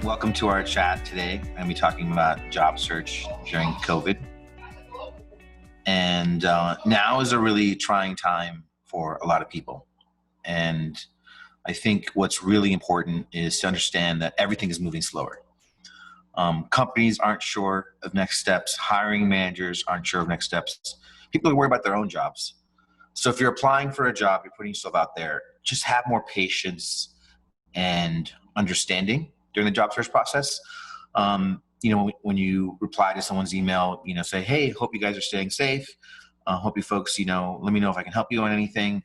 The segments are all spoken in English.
Welcome to our chat today. I'm going to be talking about job search during COVID. And now is a really trying time for a lot of people. And I think what's really important is to understand that everything is moving slower. Companies aren't sure of next steps. Hiring managers aren't sure of next steps. People are worried about their own jobs. So if you're applying for a job, you're putting yourself out there, just have more patience and understanding during the job search process. When you reply to someone's email, say, hey, hope you guys are staying safe. Hope you folks, let me know if I can help you on anything.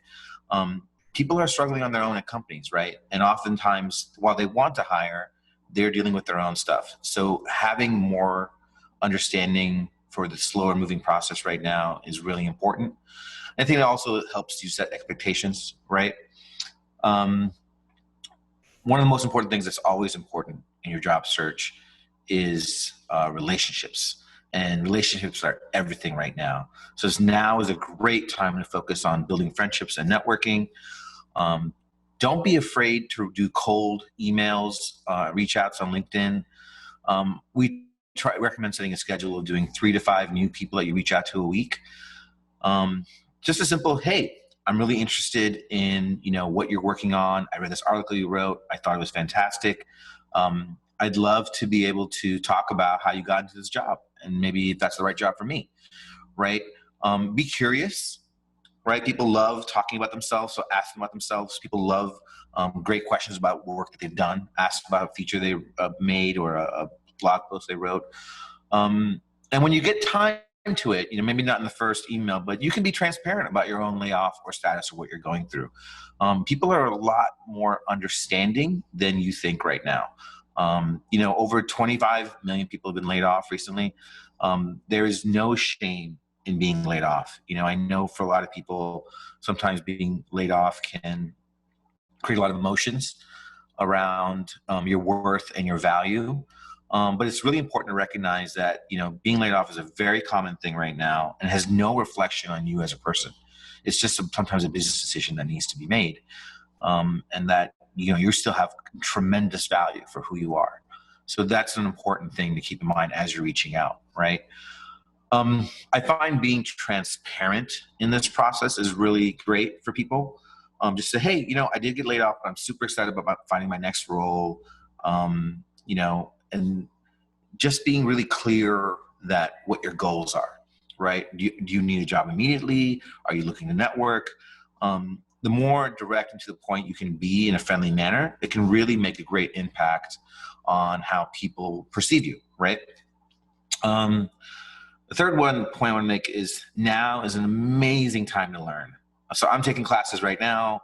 People are struggling on their own at companies, right? And oftentimes, while they want to hire, they're dealing with their own stuff. So having more understanding for the slower moving process right now is really important. I think it also helps you set expectations, right? One of the most important things that's always important in your job search is relationships. And relationships are everything right now. So now is a great time to focus on building friendships and networking. Don't be afraid to do cold emails, reach outs on LinkedIn. We recommend setting a schedule of doing 3 to 5 new people that you reach out to a week. Just a simple, hey, I'm really interested in, what you're working on. I read this article you wrote. I thought it was fantastic. I'd love to be able to talk about how you got into this job and maybe if that's the right job for me, right? Be curious, right? People love talking about themselves, so ask them about themselves. People love great questions about work that they've done. Ask about a feature they made or a blog post they wrote. And when you get time to it, maybe not in the first email, but you can be transparent about your own layoff or status of what you're going through. People are a lot more understanding than you think right now. Over 25 million people have been laid off recently. There is no shame in being laid off. I know for a lot of people, sometimes being laid off can create a lot of emotions around your worth and your value. But it's really important to recognize that, being laid off is a very common thing right now and has no reflection on you as a person. It's just sometimes a business decision that needs to be made. And that, you still have tremendous value for who you are. So that's an important thing to keep in mind as you're reaching out, right? I find being transparent in this process is really great for people. Just say, hey, I did get laid off, but I'm super excited about finding my next role. And just being really clear that what your goals are, right? Do you need a job immediately? Are you looking to network? The more direct and to the point you can be in a friendly manner, it can really make a great impact on how people perceive you, right? The third point I want to make is now is an amazing time to learn. So I'm taking classes right now.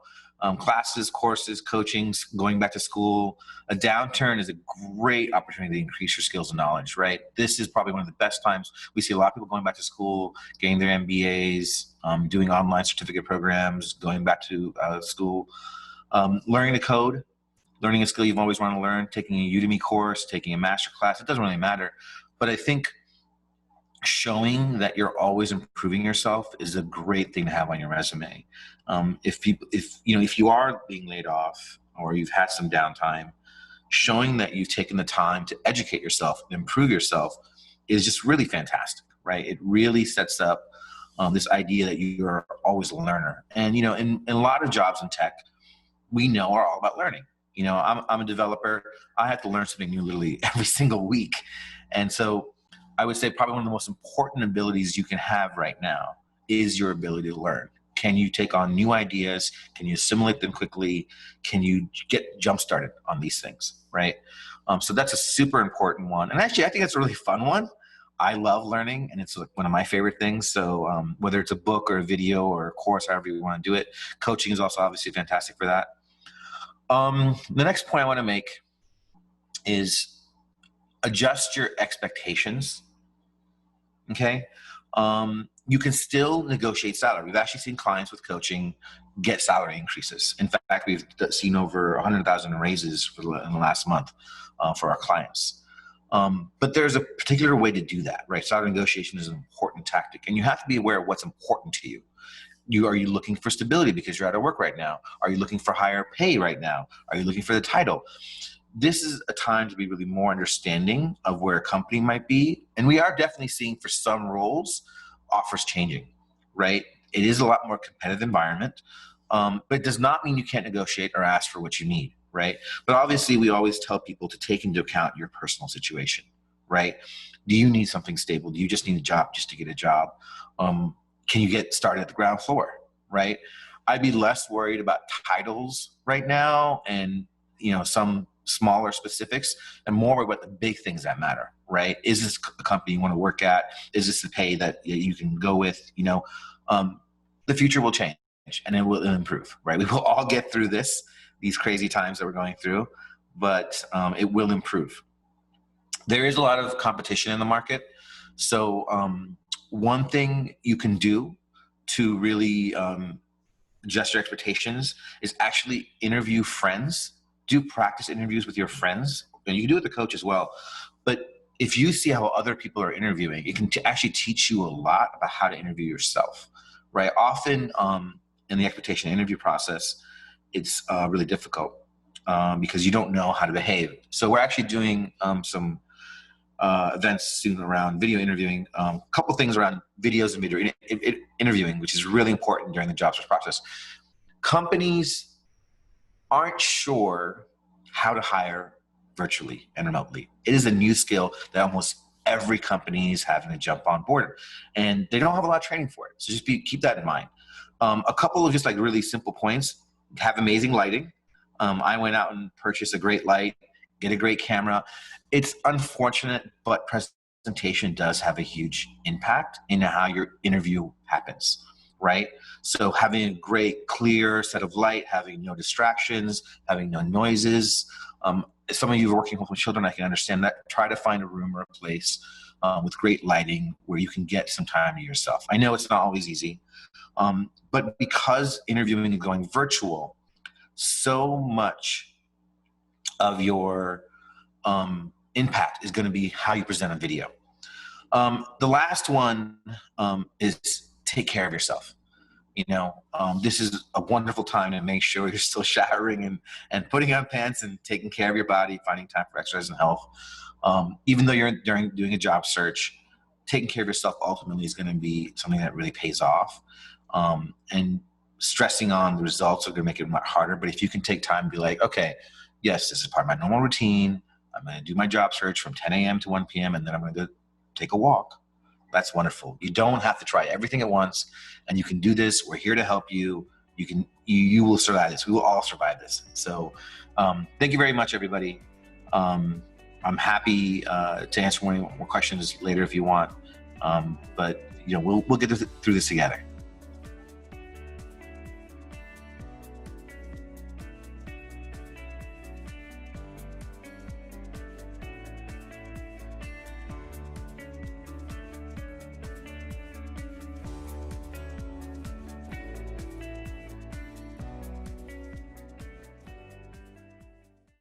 Classes, courses, coachings, going back to school. A downturn is a great opportunity to increase your skills and knowledge, right? This is probably one of the best times. We see a lot of people going back to school, getting their MBAs, doing online certificate programs, going back to school, learning to code, learning a skill you've always wanted to learn, taking a Udemy course, taking a master class. It doesn't really matter. But I think showing that you're always improving yourself is a great thing to have on your resume. If you are being laid off or you've had some downtime, showing that you've taken the time to educate yourself and improve yourself is just really fantastic, right? It really sets up this idea that you're always a learner. And, in a lot of jobs in tech, we know are all about learning. I'm a developer. I have to learn something new literally every single week. And so I would say probably one of the most important abilities you can have right now is your ability to learn. Can you take on new ideas? Can you assimilate them quickly? Can you get jump-started on these things, right? So that's a super important one. And actually, I think it's a really fun one. I love learning, and it's one of my favorite things. So whether it's a book or a video or a course, however you want to do it, coaching is also obviously fantastic for that. The next point I want to make is adjust your expectations. Okay. You can still negotiate salary. We've actually seen clients with coaching get salary increases. In fact, we've seen over 100,000 raises in the last month for our clients. But there's a particular way to do that, right? Salary negotiation is an important tactic, and you have to be aware of what's important to you. Are you looking for stability because you're out of work right now? Are you looking for higher pay right now? Are you looking for the title? this is a time to be really more understanding of where a company might be. And we are definitely seeing for some roles, offers changing, right? It is a lot more competitive environment, but it does not mean you can't negotiate or ask for what you need, right? But obviously we always tell people to take into account your personal situation, right? Do you need something stable? Do you just need a job just to get a job? Can you get started at the ground floor, right? I'd be less worried about titles right now and, some smaller specifics, and more about the big things that matter, right? Is this a company you want to work at? Is this the pay that you can go with? The future will change and it will improve, right? We will all get through these crazy times that we're going through, but it will improve. There is a lot of competition in the market. So one thing you can do to really adjust your expectations is actually interview friends. Do practice interviews with your friends, and you can do it with the coach as well. But if you see how other people are interviewing, it can actually teach you a lot about how to interview yourself, right? Often in the expectation interview process, it's really difficult because you don't know how to behave. So we're actually doing some events soon around video interviewing, a couple things around videos and video interviewing, which is really important during the job search process. Companies aren't sure how to hire virtually and remotely. It is a new skill that almost every company is having to jump on board, and they don't have a lot of training for it. So just keep that in mind. A couple of just like really simple points: have amazing lighting. I went out and purchased a great light, get a great camera. It's unfortunate, but presentation does have a huge impact in how your interview happens, right? So having a great, clear set of light, having no distractions, having no noises. Some of you are working with children, I can understand that. Try to find a room or a place with great lighting where you can get some time to yourself. I know it's not always easy, but because interviewing and going virtual, so much of your impact is going to be how you present a video. The last one is take care of yourself. This is a wonderful time to make sure you're still showering and putting on pants and taking care of your body, finding time for exercise and health. Even though you're doing a job search, taking care of yourself ultimately is going to be something that really pays off. And stressing on the results are going to make it a lot harder. But if you can take time and be like, okay, yes, this is part of my normal routine. I'm going to do my job search from 10 a.m. to 1 p.m. and then I'm going to go take a walk. That's wonderful. You don't have to try everything at once, and you can do this. We're here to help you. You will survive this. We will all survive this. So thank you very much, everybody. I'm happy to answer more questions later if you want. But we'll get through this together.